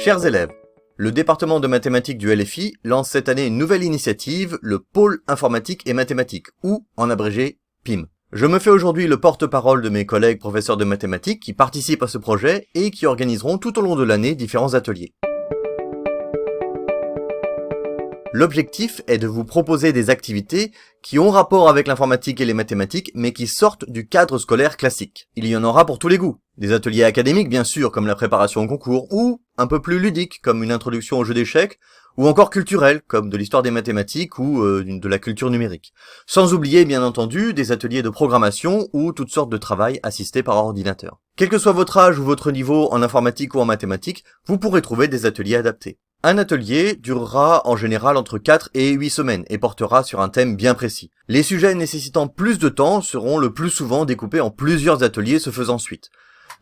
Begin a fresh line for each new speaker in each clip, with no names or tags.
Chers élèves, le département de mathématiques du LFI lance cette année une nouvelle initiative, le Pôle informatique et mathématiques, ou en abrégé PIM. Je me fais aujourd'hui le porte-parole de mes collègues professeurs de mathématiques qui participent à ce projet et qui organiseront tout au long de l'année différents ateliers. L'objectif est de vous proposer des activités qui ont rapport avec l'informatique et les mathématiques, mais qui sortent du cadre scolaire classique. Il y en aura pour tous les goûts. Des ateliers académiques, bien sûr, comme la préparation au concours, ou un peu plus ludiques, comme une introduction au jeu d'échecs, ou encore culturels, comme de l'histoire des mathématiques ou de la culture numérique. Sans oublier, bien entendu, des ateliers de programmation ou toutes sortes de travail assistés par ordinateur. Quel que soit votre âge ou votre niveau en informatique ou en mathématiques, vous pourrez trouver des ateliers adaptés. Un atelier durera en général entre 4 et 8 semaines et portera sur un thème bien précis. Les sujets nécessitant plus de temps seront le plus souvent découpés en plusieurs ateliers se faisant suite.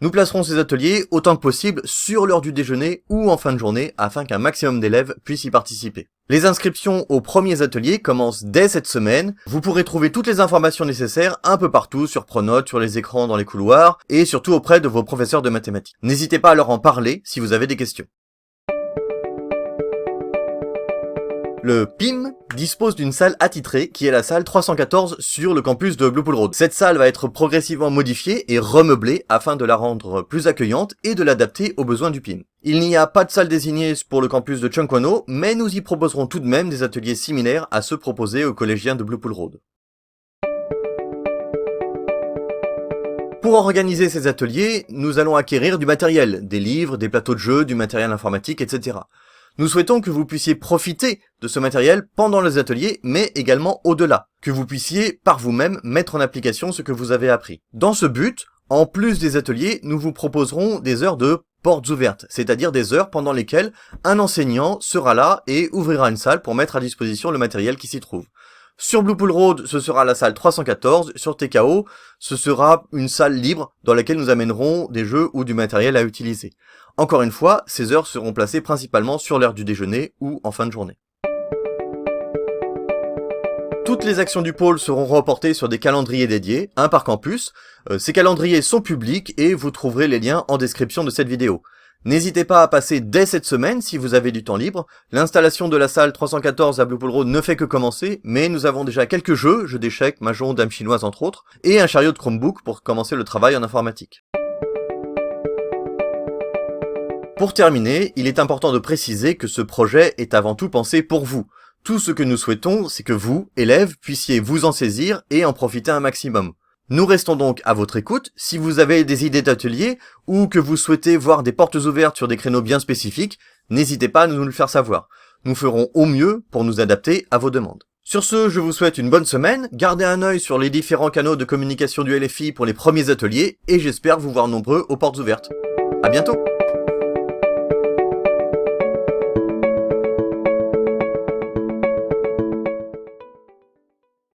Nous placerons ces ateliers autant que possible sur l'heure du déjeuner ou en fin de journée afin qu'un maximum d'élèves puissent y participer. Les inscriptions aux premiers ateliers commencent dès cette semaine. Vous pourrez trouver toutes les informations nécessaires un peu partout sur Pronote, sur les écrans, dans les couloirs et surtout auprès de vos professeurs de mathématiques. N'hésitez pas à leur en parler si vous avez des questions. Le PIM dispose d'une salle attitrée qui est la salle 314 sur le campus de Blue Pool Road. Cette salle va être progressivement modifiée et remeublée afin de la rendre plus accueillante et de l'adapter aux besoins du PIM. Il n'y a pas de salle désignée pour le campus de Chungkwano, mais nous y proposerons tout de même des ateliers similaires à ceux proposés aux collégiens de Blue Pool Road. Pour organiser ces ateliers, nous allons acquérir du matériel, des livres, des plateaux de jeux, du matériel informatique, etc. Nous souhaitons que vous puissiez profiter de ce matériel pendant les ateliers, mais également au-delà, que vous puissiez par vous-même mettre en application ce que vous avez appris. Dans ce but, en plus des ateliers, nous vous proposerons des heures de portes ouvertes, c'est-à-dire des heures pendant lesquelles un enseignant sera là et ouvrira une salle pour mettre à disposition le matériel qui s'y trouve. Sur Blue Pool Road, ce sera la salle 314, sur TKO, ce sera une salle libre dans laquelle nous amènerons des jeux ou du matériel à utiliser. Encore une fois, ces heures seront placées principalement sur l'heure du déjeuner ou en fin de journée. Toutes les actions du pôle seront reportées sur des calendriers dédiés, un par campus. Ces calendriers sont publics et vous trouverez les liens en description de cette vidéo. N'hésitez pas à passer dès cette semaine si vous avez du temps libre. L'installation de la salle 314 à Blue Pool Road ne fait que commencer, mais nous avons déjà quelques jeux d'échecs, mahjong, dames chinoises entre autres, et un chariot de Chromebook pour commencer le travail en informatique. Pour terminer, il est important de préciser que ce projet est avant tout pensé pour vous. Tout ce que nous souhaitons, c'est que vous, élèves, puissiez vous en saisir et en profiter un maximum. Nous restons donc à votre écoute. Si vous avez des idées d'ateliers ou que vous souhaitez voir des portes ouvertes sur des créneaux bien spécifiques, n'hésitez pas à nous le faire savoir. Nous ferons au mieux pour nous adapter à vos demandes. Sur ce, je vous souhaite une bonne semaine, gardez un œil sur les différents canaux de communication du LFI pour les premiers ateliers et j'espère vous voir nombreux aux portes ouvertes. À bientôt!